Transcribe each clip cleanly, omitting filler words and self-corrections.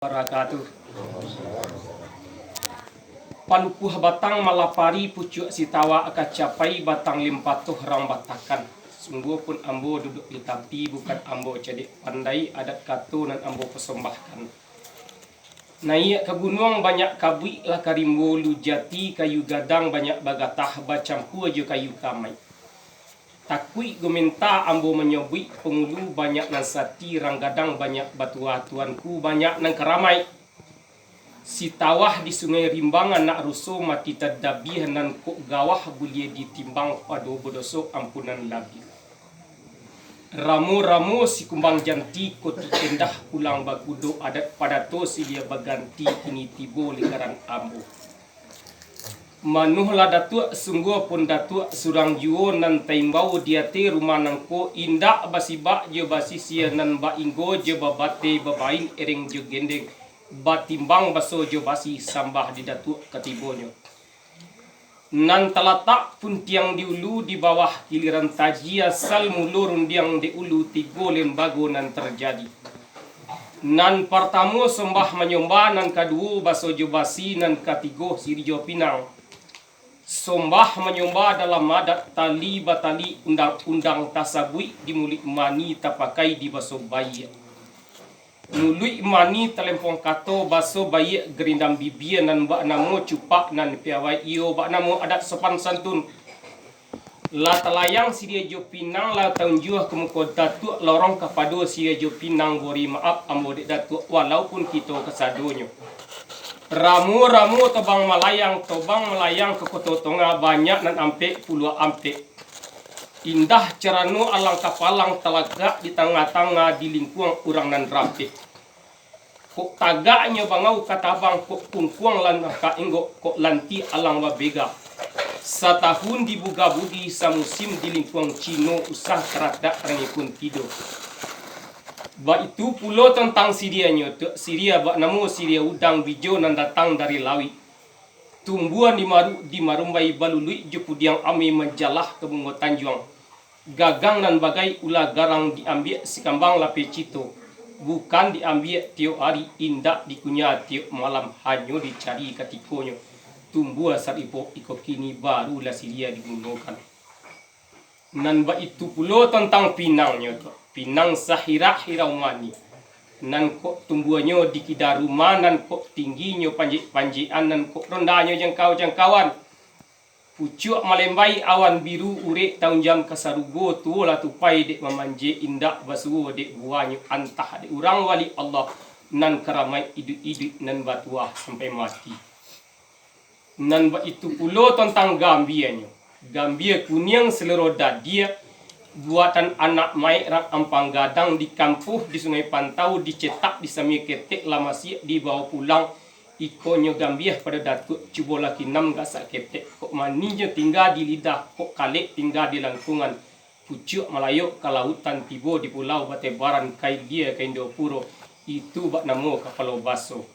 Wabarakatuh. Palupuh batang malapari pucuk sitawa akacapai batang limpatuh rang batakan. Sungguh pun ambo duduk di tapi bukan ambo cedik pandai adat katu nan ambo persembahkan. Naik ke gunung banyak kabui lah karimbo lujati kayu gadang banyak bagatah bacampu aja kayu kamai. Takui gumenta ambo menyobui pengulu banyak nan sati ranggadang banyak batua tuanku banyak nan keramai. Si tawah di sungai rimbangan nak rusuh mati tadabi nan kok gawah bulia ditimbang padu bodoso ampunan lagi. Ramu-ramu si kumbang janti koti kendah pulang bagudo adat padato si dia baganti kini tibo lingkaran ambo. Manuhlah datuk sungguh pun datuk surang juo nan taimbau diate rumah nangko indak basibak je basi sia nan ba inggo je babate babain ereng je gendeng batimbang baso je basi sambah di datuk katibonyo. Nan talatak pun tiang di ulu di bawah giliran tajia sal mulurun diang di ulu tigo lembago nan terjadi. Nan pertama sembah menyembah nan kedua baso je basi nan katigo sirijo pinang. Sombah menyembah dalam adat tali batali undang-undang tasabui dimuli mani tapakai di baso bayi. Nului mani telempong kato baso bayi gerindam bibia nan bak namo cupak nan piawai iyo bak namo adat sopan santun. La telayang sidia jo pinang la taunjuh kemuko datuk lorong kapado sidia jo pinang bori maaf ambo dek datuk walaupun kita kesadonyo. Ramu-ramu tobang melayang ke kota tonga banyak nan ampe puluh ampe. Indah cerano alang kapalang telagak di tengah-tengah di lingkuang urang nan rapi. Kok tagaknya bangau katabang kok kungkuang lan ka enggo kok lanti alang babega. Setahun dibuga budi samusim di lingkuang Cino usah keradak rengipun tidur. Ba itu pulau tentang Sirianya tu Siria bak namo Siria udang bijo nan datang dari lawi. Tumbuhan di marumbai balului jupudiang ami menjalah ke bungo tanjuang. Gagang nan bagai ulah garang diambil sikambang lape cito. Bukan diambil tiap hari indak dikunya tiap malam hanya dicari katikonyo. Tumbuh asal iko kini barulah Siria digunakan. Nan ba itu pulau tentang pinangnya tu. Pinang sahira hiraumani nan kok tumbuhannya di kidar rumah nan kok tingginya panjian nan kok rendahnya jangkauan pucuk malembai awan biru urek tahun jam kasarugo tu lah tupai dek memanje indak basuh dek buahnya antah dek urang wali Allah nan keramai idut nan batuah sampai mati. Nan ba itu pulau tentang Gambia kuning seluruh dia buatan anak mai rak ampang gadang di kampuh di Sungai Pantau dicetak di sami ketek lama siap dibawa pulang ikonyo Gambia pada datuk cuba laki 6 gasak ketek kok maninya tinggal di lidah kok kalik tinggal di langkungan pucuk Melayu ke lautan tibo di pulau Batebaran kai dia ke Indopuro itu bak namo kapalo baso.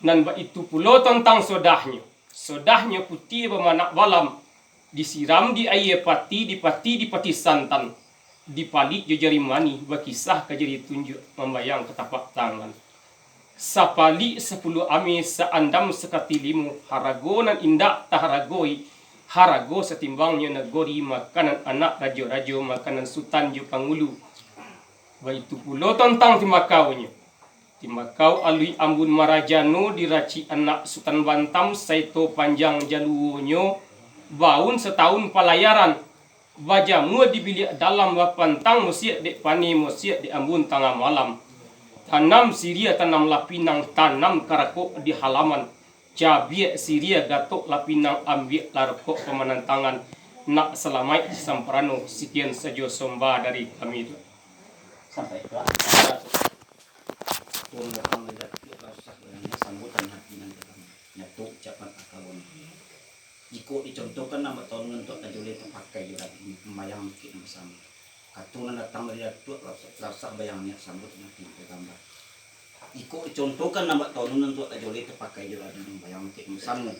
Nan bak itu pulau tentang sodahnya putih bermanak balam disiram di air pati santan dipalik jejari mani bakisah kajari tunjuk membayang ketapak tangan sapali 10 ami seandam sekati limu harago nan indak taharagoi harago setimbangnya nagori makanan anak rajo-rajo makanan sultan ju pangulu baitu pulo tentang timakau alui ambun marajano diraci anak sultan Bantam saito panjang jaluonyo baun setahun pelayaran bajamu dibilik dalam pantang musiak dek pani musiak di ambun tengah malam tanam Siria tanam lapinang tanam karakok di halaman cabiak Siria gatok lapinang ambil larkok pemanan tangan nak selamai samprano sekian saja somba dari kami itu sampai itu sambutan hati nan nyatuk capat akawon. Jika dicontohkan nama tahun untuk tajulih terpakai juga membayang mungkin bersama. Katunan datang dari datuk rasa bayangnya sambut nanti gambar. Jika dicontohkan nama tahun untuk tajulih terpakai juga membayang mungkin bersama.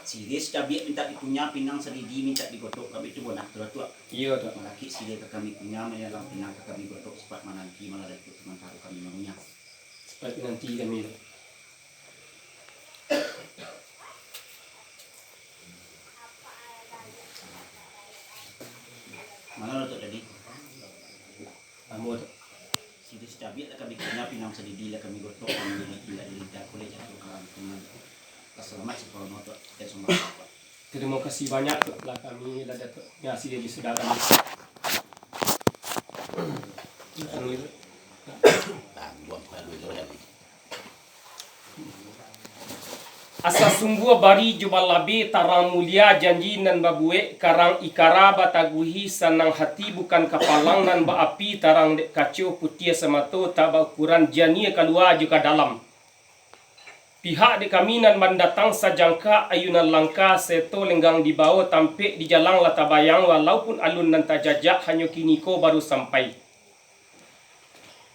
Siris cabai minta dipunya pinang selidi minta digotok kami itu bonak tua. Iya tu. Laki siris kami punya menyalang pinang kami gotok cepat menanti malah datuk teman taruh kami maunya. Baik, nanti kami mana lo tadi amor sidi stabil lah kami kena pinang sedidi lah kami gotok kami tidak tidak boleh jatuh teman selamat sekolah motor kita semua. terima kasih banyak telah kami lah dapat ngasih dari saudara asa sungguh bari jubal labi tarang mulia janji nan babue karang ikara bataguhi sanang hati bukan kapalang nan ba api tarang dek kacau putih samato taba ukuran jania kalua juga dalam pihak de kami nan mendatang sajangka ayunan langka seto lenggang di bawah tampe di jalang latabayang walaupun alun nan tajajak hanya kiniko baru sampai.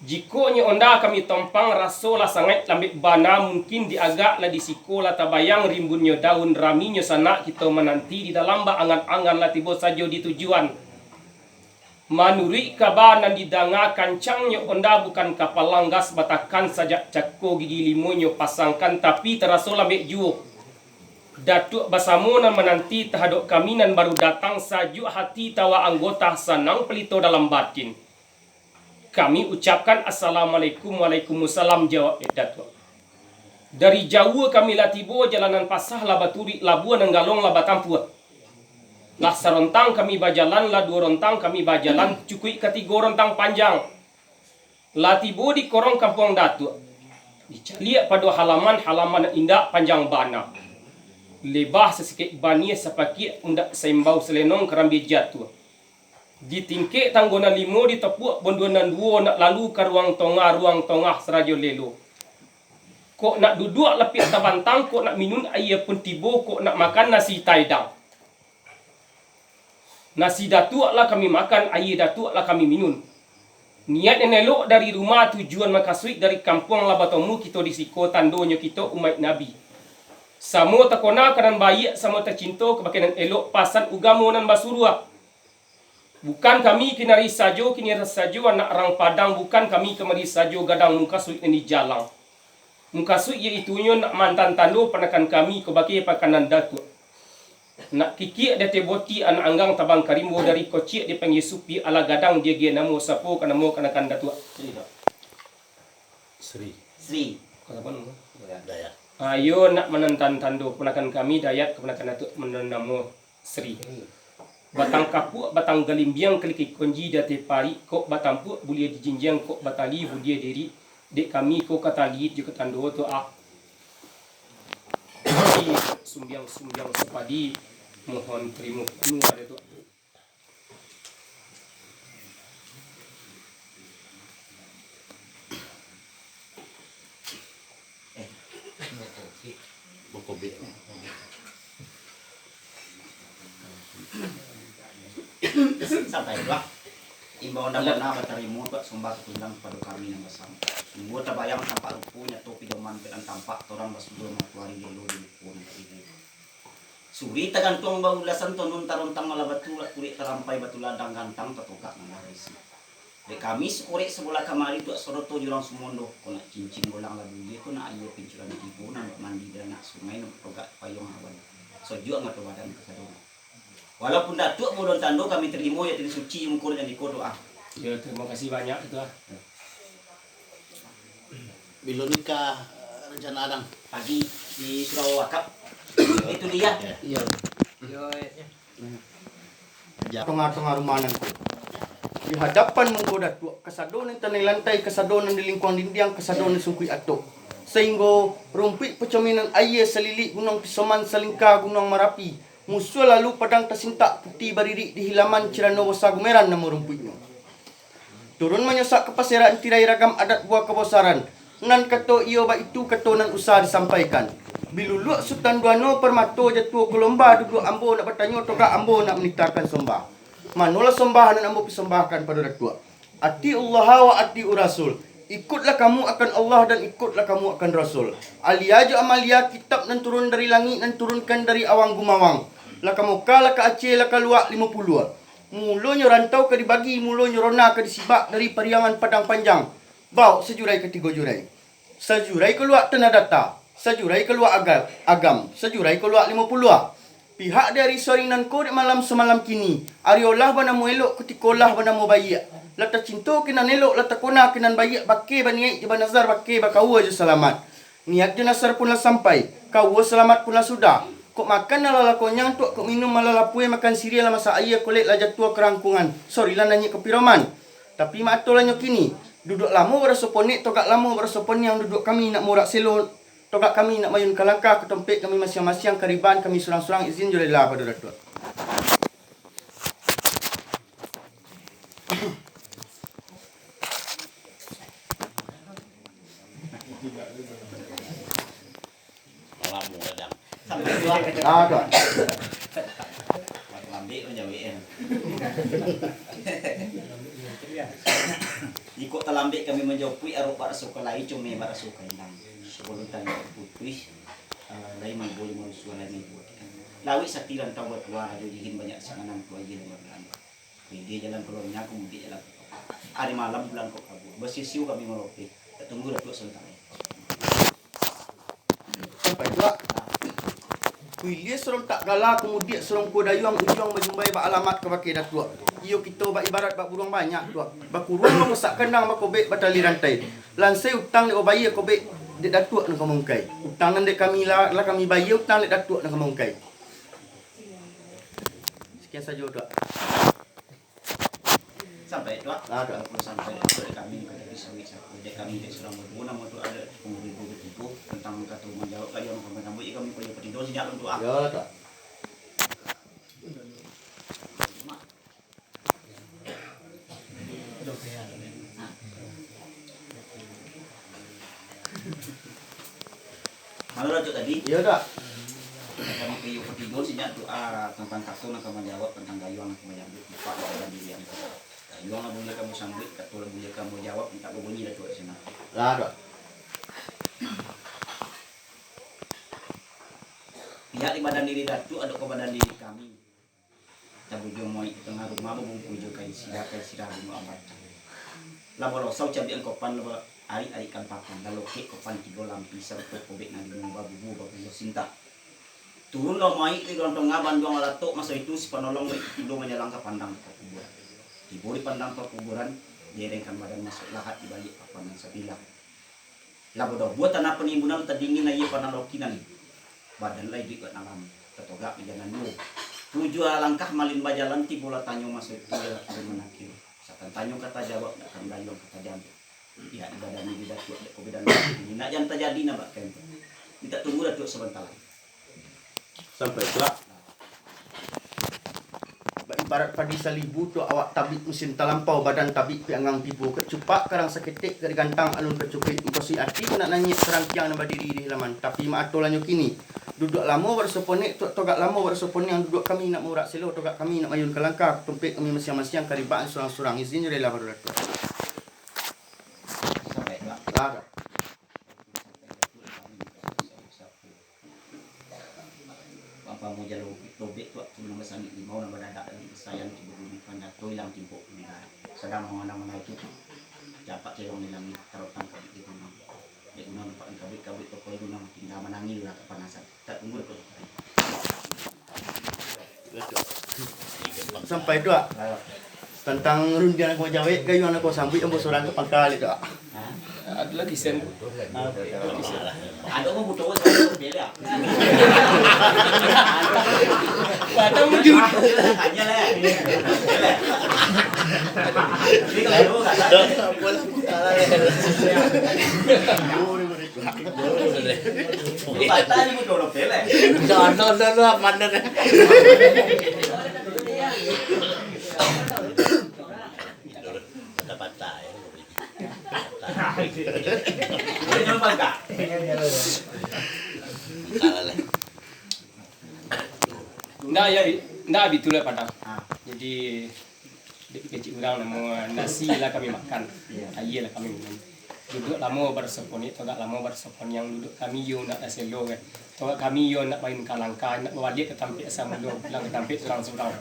Jiko nyo onda kami tompang raso la sangat lambik bana mungkin di agak la di siko la tabayang rimbun nyo daun rami nyo sana kita menanti di dalam ba angan-angan la tibo sajo di tujuan. Manuri kabanan didanga kancang nyo onda bukan kapal langgas batakan saja cakko gigi limo nyo pasangkan tapi teraso lambik juo. Datuk basamunan menanti terhadap kami nan baru datang sajuk hati tawa anggota sanang pelito dalam batin. Kami ucapkan Assalamualaikum Waalaikumsalam jawab Datuk. Dari jauh kami latibo jalanan pasah la baturi labuan nenggalong la batampua. Lah serontang kami bajalan la dua rontang kami bajalan cukui ketiga rontang panjang. Latibo di korong kampung Datuk. Dicaliak pada halaman indah panjang bana. Lebah sesikit bani sepakit undak sembau selenong kerambi jatuh. Di tingkek tanggona limo di tepuk bonduanan dua nak lalu ke ruang tongah serajo lelo. Kok nak duduk lepik tabantang, kok nak minum air pun tibo, kok nak makan nasi taidang. Nasi datuk lah kami makan, air datuk lah kami minum. Niat yang elok dari rumah tujuan makasui dari kampung Labatomu kita disiko tandonya kita umat Nabi. Samo takona kanan bayi, samo tercinta kebakinan elok pasan ugamu nan basurua. Bukan kami kinari sajo anak orang Padang, bukan kami kemari sajo gadang mungkasui ini jalang. Mungkasui iaitunya nak mantan tando panakan kami kebaki pakanan datuk. Nak kiki ada teboti anak anggang tabang karimbo dari kocik dia panggil supi ala gadang dia gia namo sapo kanamo kanakan datuk. Sri Kata apa Dayat. Ayo nak menantan tando panakan kami Dayat keponakan datuk menamo Sri. Batang kapuk, batang galimbiang keliki konji dati pari, kok batang puk bulia dijinjang, kok batali bulia diri, dek kami kok katali juga tando tu ah. Sumbiang sepadi, mohon terima penuh ada tu. Bukobe. Sampai lah. Imbau nama batarimu buat sumbah tulang pada kami yang bersama. Semua terbayang tampak rupunya topi doman pelan tampak orang basudur matuari dulu di pun ini. Suri tergantung bau lasan tonun tarontang ala batu kulit terampai batu ladang gantang tertukak mengaris. Di kami sekorek sebelah kamari tu soroto jurang sumondo kona cincin bolang labu dia kona ayo pincuran tibu nan mandi dan nak sungai nan togak payung awan. Sojo ngatu badan kesadona. Walaupun datuk bodon tando kami terima ya dari suci mukul dan dikodo ah. Ya terima kasih banyak itu ah. Bila nikah rencana adang Pagi di Surau Wakap. Itu dia. iya tengah-tengah rumananku di hadapan mengko datuk kesadonan tanai lantai kesadonan di lingkuang dinding kesadonan sungkui atok sehingga rumpit pecaminan air selilik gunung Pisoman selingkar gunung Merapi musuh lalu padang tersintak putih baririk di hilaman Cirano Wasagumeran nama rumputnya. Turun menyosak ke paseran tirai ragam adat buah kebosaran. Nan kato iyo ba itu kato nan usah disampaikan. Biluluk Sultan Duano permato jatuh gelomba duduk ambo nak bertanya toka ambo nak menikahkan sombah. Manolah sombah nan ambo persembahkan pada datuk. Ati Allah wa ati Rasul. Ikutlah kamu akan Allah dan ikutlah kamu akan Rasul. Aliaja amalia kitab nan turun dari langit nan turunkan dari awang gumawang. Laka Moka, laka Aceh, laka Luak 50. Mulanya rantau ke dibagi, mulanya rona ke disibak dari Pariangan Padang Panjang. Bau sejurai ke 3 jurai. Sejurai keluar tenadata. Sejurai keluar agam. Sejurai keluar 50. Pihak dari soringan ko di malam semalam kini. Ariolah bana mo elok kutikolah bana mo bayi. Lata cinto kinan elok lata kona kinan bayi bakke bani je banazar bakke bakawa je selamat. Niat je nasar pun lah sampai. Kawa selamat pun lah sudah. Kok makan ala lakonyang tu kok minum ala lapue makan siria lah masa ayah kolek lah jatua kerangkungan. Sorry lah nanya ke piroman. Tapi matolah kini. Duduk lama berasoponik togak lama berasopon yang duduk kami nak morak selo. Togak kami nak mayun ke langkah ke tempat kami masing-masing kariban kami surang-surang izin joleh lah pada datuk. Alamu kadang. Sampai dua. Tuan. Lambe menjawab Ikut talambik kami menjawab arok para suka lain cuma para suka inang. Sebelum tanya putih, lain mau boleh mau suara ni buat. Lawi satiran tahu buat dua ada dihin banyak sanganan tua je dalam bulan. Dia jalan keluarnya aku mungkin jalan. Hari malam bulan kok kabur. Bersisiu kami melopi. Tunggu dah tuh sebentar. Sampai juga. Kuilia serong tak galah kemudian serong ko dayuang ujung berjumpai ba alamat ke pakai datuk. Iyo kita ba ibarat ba burung banyak tuak. Ba kurung masak kendang ba kobek batali rantai. Lansai utang dek bayi kobek dek datuk nak kamungkai. Utang dek kami lah kami bayi utang dek datuk nak kamungkai. Sekian saja tuak. Sampai tuak. Tuak. Kalau sampai kami kata bisa dek kami dek serang berdua nama tu ada pengurus itu tentang kata menjawab kayu orang kamu kami punya petido sejak untuk aku. Ya tuak. Halo Rajuk tadi. Ya tuak. Kami punya petido sejak doa tentang kartu nak kamu jawab tentang gayuan nak kamu jawab lupa dan diri yang gayuan nak boleh kamu sambut kartu nak boleh kamu jawab minta berbunyi dah tuak sana. Lah tuak. Pihak di badan diri datuk ada ke badan diri kami. Kita bujung moi tengah rumah bungkujo kai sirah rumah amat. Labo sau cabi angkopan labo ari kan papan lalu ke kopan tiga lampi serta kobek nang babu sinta. Turun lo moi di lontong ngaban doang latuk masa itu si penolong itu menyelang ke pandang ke kuburan. Dibori pandang ke kuburan direngkan badan masuk lahat di balik papan yang sebilah. Labo do buat tanah penimbunan terdingin aja panalokinan. Badan lagi ke dalam tetogak jalan dulu. Tujuh langkah malin bajalan tibola tanyo masuk dia menakil. Satan tanyo kata jawab akan dayong kata jawab. Ya ibadah ni tidak kuat ko bedan ini nak jangan terjadi na bak kan. Kita tunggu datuk sebentar lagi. Sampai tuak. Ibarat padi salibu tu awak tabik mesin talampau badan tabik piangang tibu kecupak karang seketik dari gantang alun kecupit engkosi ati nak nanyik serangkiang nama diri di halaman tapi maatolanyo kini duduk lama bersoponek togak lama bersoponek yang duduk kami nak murak selo togak kami nak mayun ke langkah tumpik kami masing-masing karibaan surang-surang izin rela baru datuk. Sampai lah. Lah. Apa mau jalan lobek tu tu nama sami limau nama dadak dan sayang tiba bumi pandang tu hilang timpuk merah. Sedang mengenang itu dapat cerong hilang taruh tangkap di gunung. Di gunung nampak kabit-kabit pokok gunung tinggal menangis lah kepanasan. Tak tunggu dekat. Sampai tuak. Tentang rundian aku jawab kayu anak kau sambut ambo sorang ke pangkal itu. Ada lagi sen. Ada orang butuh orang bela. Pada wujud. Hanya lah. Ini kalau enggak Boleh salah le. Bata ni butuh orang bela. No, mana deh. Dapat tak ya. Boleh nampak enggak? Salah le. Ndak ya, ndak bitulah padang. Ah. Jadi kecil orang nama nasi lah kami makan, air lah kami minum. Duduk lama berseponi, togak lama berseponi yang duduk kami yo nak aselo kan. Togak kami yo nak main kalangka, nak bawa dia ke tampik asam dulu, pulang ke tampik surang-surang.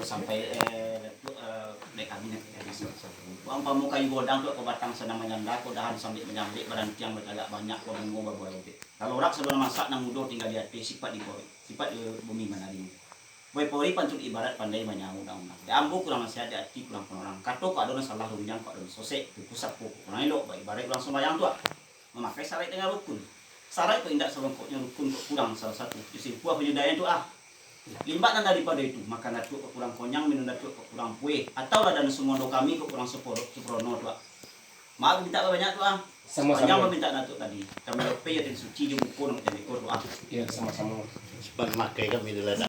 Sampai Uang pamuka yung godang tuh kebatang senang menyanda, ko dahan sambil menyambik badan tiang beragak banyak ko mengubah buah itu. Kalau rak sebelum masak nang mudo tinggal di hati sifat di bumi mana di. Boy pori pancuk ibarat pandai menyamu undang-undang. Di ambu kurang nasihat di hati kurang penorang. Kato kok adona salah runyang kok adona sosek di pusat pokok. Kurang elok baik ibarat kurang sembahyang tuh. Memakai sarai dengan rukun. Sarai itu indak selongkoknya rukun kok kurang salah satu. Justru buah penyedaian tuh limbatan daripada itu makan datuk kurang konyang minum datuk kurang kue atau ada semono kami kurang seprono tuh maaf minta banyak tuh Sama-sama. banyak minta datuk tadi kami lepe ya suci di buku nang ekor tuh Ya sama-sama. Cepat makai kami dulu.